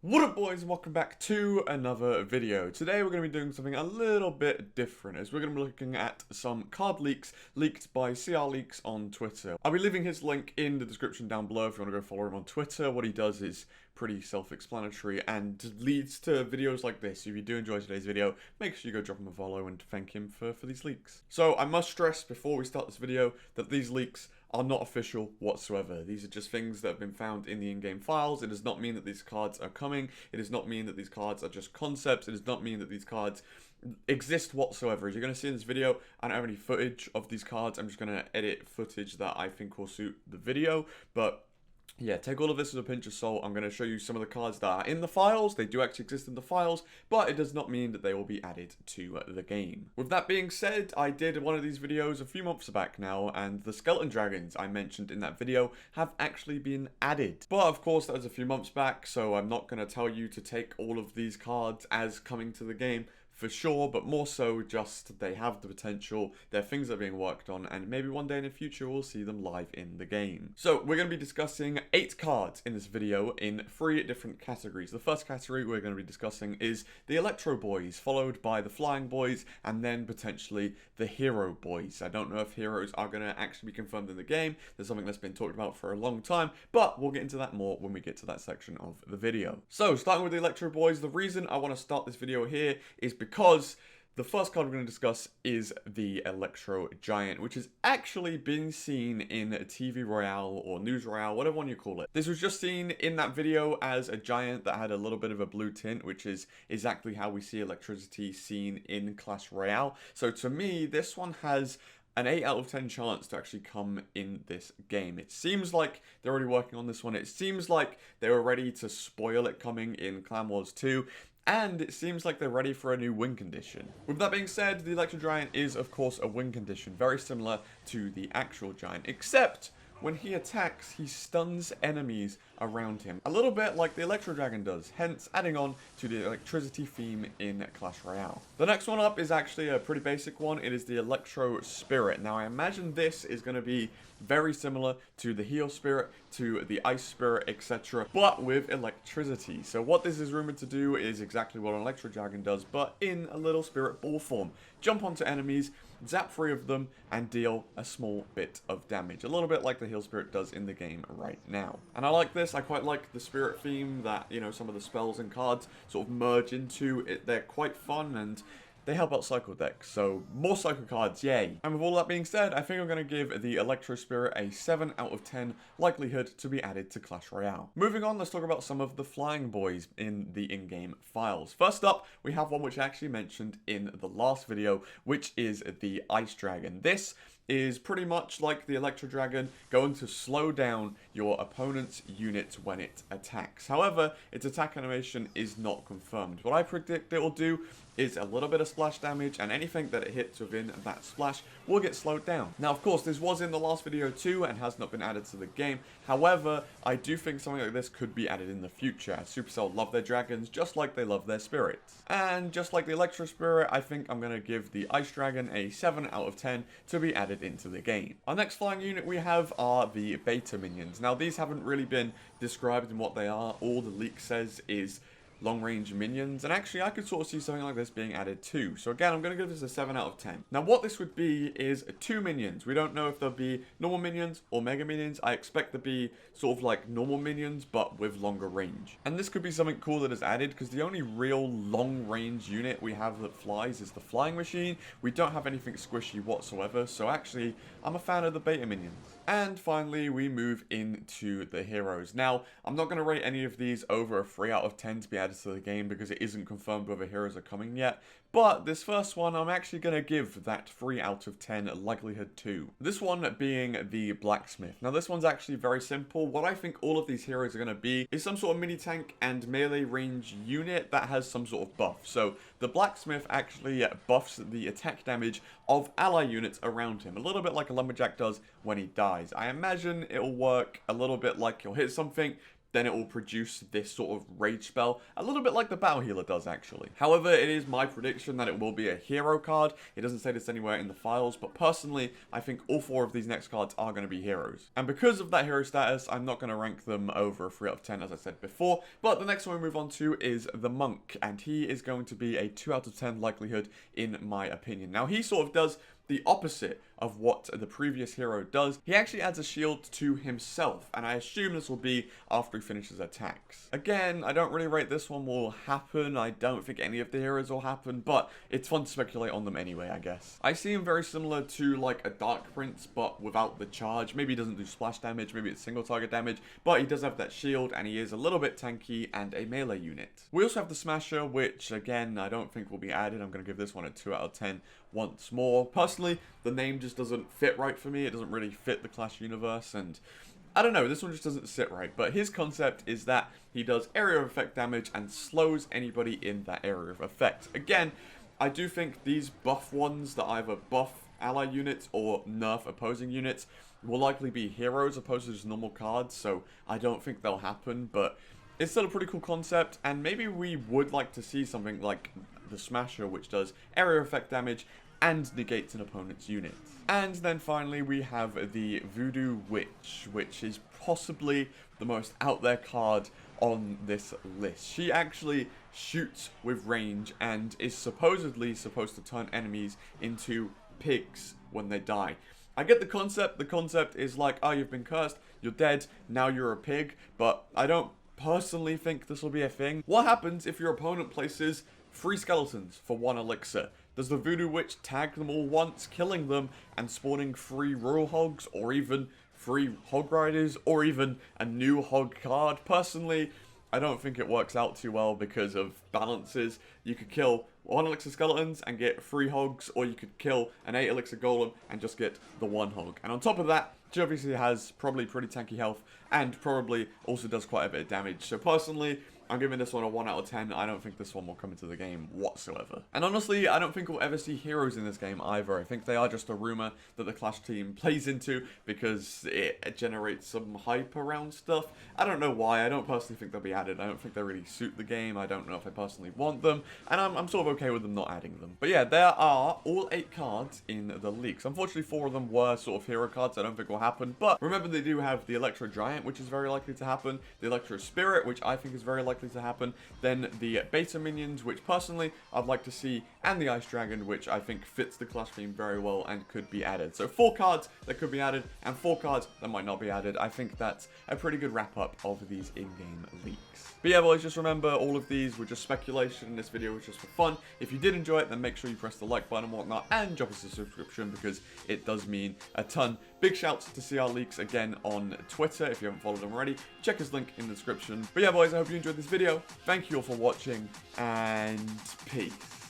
What up, boys, and welcome back to another video. Today we're going to be doing something a little bit different, as we're going to be looking at some card leaks leaked by CR Leaks on Twitter. I'll be leaving his link in the description down below if you want to go follow him on Twitter. What he does is pretty self-explanatory and leads to videos like this. So if you do enjoy today's video, make sure you go drop him a follow and thank him for these leaks. So I must stress before we start this video that these leaks are not official whatsoever. These are just things that have been found in the in-game files. It does not mean that these cards are coming. It does not mean that these cards are just concepts. It does not mean that these cards exist whatsoever. As you're going to see in this video, I don't have any footage of these cards. I'm just going to edit footage that I think will suit the video, but yeah, take all of this with a pinch of salt. I'm going to show you some of the cards that are in the files. They do actually exist in the files, but it does not mean that they will be added to the game. With that being said, I did one of these videos a few months back now, and the skeleton dragons I mentioned in that video have actually been added. But of course, that was a few months back, so I'm not going to tell you to take all of these cards as coming to the game for sure, but more so just they have the potential, they're things that are being worked on, and maybe one day in the future we'll see them live in the game. So we're going to be discussing 8 cards in this video in 3 different categories. The first category we're going to be discussing is the Electro Boys, followed by the Flying Boys, and then potentially the Hero Boys. I don't know if heroes are going to actually be confirmed in the game. There's something that's been talked about for a long time, but we'll get into that more when we get to that section of the video. So starting with the Electro Boys, the reason I want to start this video here is because the first card we're going to discuss is the Electro Giant, which has actually been seen in TV Royale or News Royale, whatever one you call it. This was just seen in that video as a giant that had a little bit of a blue tint, which is exactly how we see electricity seen in Clash Royale. So to me, this one has an 8 out of 10 chance to actually come in this game. It seems like they're already working on this one. It seems like they were ready to spoil it coming in Clan Wars 2. And it seems like they're ready for a new win condition. With that being said, the Electro Giant is, of course, a win condition, very similar to the actual Giant, except when he attacks, he stuns enemies around him. A little bit like the Electro Dragon does, hence adding on to the electricity theme in Clash Royale. The next one up is actually a pretty basic one. It is the Electro Spirit. Now, I imagine this is going to be very similar to the Heal Spirit, to the Ice Spirit, etc., but with electricity. So what this is rumored to do is exactly what an Electro Dragon does, but in a little spirit ball form. Jump onto enemies, zap 3 of them, and deal a small bit of damage. A little bit like the Heal Spirit does in the game right now. And I like this. I quite like the spirit theme that, you know, some of the spells and cards sort of merge into. They're quite fun, and they help out cycle decks, so more cycle cards, yay. And with all that being said, I think I'm going to give the Electro Spirit a 7 out of 10 likelihood to be added to Clash Royale. Moving on, let's talk about some of the Flying Boys in the in-game files. First up, we have one which I actually mentioned in the last video, which is the Ice Dragon. This is pretty much like the Electro Dragon, going to slow down your opponent's unit when it attacks. However, its attack animation is not confirmed. What I predict it will do is a little bit of splash damage, and anything that it hits within that splash will get slowed down. Now, of course, this was in the last video too and has not been added to the game. However, I do think something like this could be added in the future, as Supercell love their dragons just like they love their spirits. And just like the Electro Spirit, I think I'm going to give the Ice Dragon a 7 out of 10 to be added into the game. Our next flying unit we have are the Beta Minions. Now, these haven't really been described in what they are. All the leak says is long-range minions, and actually I could sort of see something like this being added too. So again, I'm going to give this a 7 out of 10. Now, what this would be is 2 minions. We don't know if they'll be normal minions or mega minions. I expect to be sort of like normal minions, but with longer range. And this could be something cool that is added, because the only real long-range unit we have that flies is the Flying Machine. We don't have anything squishy whatsoever, so actually, I'm a fan of the Beta Minions. And finally, we move into the heroes. Now, I'm not going to rate any of these over a 3 out of 10 to be added to the game because it isn't confirmed whether heroes are coming yet. But this first one, I'm actually going to give that 3 out of 10 likelihood to. This one being the Blacksmith. Now, this one's actually very simple. What I think all of these heroes are going to be is some sort of mini tank and melee range unit that has some sort of buff. So the Blacksmith actually buffs the attack damage of ally units around him, a little bit like a Lumberjack does when he dies. I imagine it'll work a little bit like you'll hit something, then it will produce this sort of rage spell, a little bit like the Battle Healer does actually. However, it is my prediction that it will be a hero card. It doesn't say this anywhere in the files, but personally, I think all 4 of these next cards are going to be heroes. And because of that hero status, I'm not going to rank them over a 3 out of 10 as I said before, but the next one we move on to is the Monk, and he is going to be a 2 out of 10 likelihood in my opinion. Now, he sort of does the opposite of what the previous hero does. He actually adds a shield to himself, and I assume this will be after he finishes attacks. Again, I don't really rate this one will happen. I don't think any of the heroes will happen, but it's fun to speculate on them anyway, I guess. I see him very similar to like a Dark Prince, but without the charge. Maybe he doesn't do splash damage, maybe it's single target damage, but he does have that shield, and he is a little bit tanky and a melee unit. We also have the Smasher, which again, I don't think will be added. I'm going to give this one a 2 out of 10 once more. Personally, the name just doesn't fit right for me. It doesn't really fit the Clash universe, and I don't know, this one just doesn't sit right. But his concept is that he does area of effect damage and slows anybody in that area of effect. Again, I do think these buff ones that either buff ally units or nerf opposing units will likely be heroes opposed to just normal cards, so I don't think they'll happen, but it's still a pretty cool concept, and maybe we would like to see something like the Smasher, which does area effect damage and negates an opponent's unit. And then finally we have the Voodoo Witch, which is possibly the most out there card on this list. She actually shoots with range and is supposedly supposed to turn enemies into pigs when they die. I get the concept. The concept is like, oh, you've been cursed, you're dead, now you're a pig, but I don't personally think this will be a thing. What happens if your opponent places 3 skeletons for 1 elixir? Does the Voodoo Witch tag them all once, killing them and spawning 3 Royal Hogs, or even 3 Hog Riders, or even a new Hog card? Personally, I don't think it works out too well because of balances. You could kill 1 elixir skeletons and get 3 hogs, or you could kill an 8 elixir golem and just get the 1 hog. And on top of that, she obviously has probably pretty tanky health and probably also does quite a bit of damage. So personally, I'm giving this one a 1 out of 10. I don't think this one will come into the game whatsoever. And honestly, I don't think we'll ever see heroes in this game either. I think they are just a rumor that the Clash team plays into because it generates some hype around stuff. I don't know why. I don't personally think they'll be added. I don't think they really suit the game. I don't know if I personally want them. And I'm sort of okay with them not adding them. But yeah, there are all 8 cards in the leaks. Unfortunately, 4 of them were sort of hero cards. I don't think will happen. But remember, they do have the Electro Giant, which is very likely to happen. The Electro Spirit, which I think is very likely to happen, then the beta minions, which personally I'd like to see, and the Ice Dragon, which I think fits the Clash theme very well and could be added. So 4 cards that could be added and 4 cards that might not be added. I think that's a pretty good wrap up of these in-game leaks. But yeah, boys, just remember all of these were just speculation. This video was just for fun. If you did enjoy it, then make sure you press the like button and whatnot, and drop us a subscription because it does mean a ton. Big shouts to CR Leaks again on Twitter. If you haven't followed them already, check his link in the description. But yeah, boys, I hope you enjoyed this video. Thank you all for watching, and peace.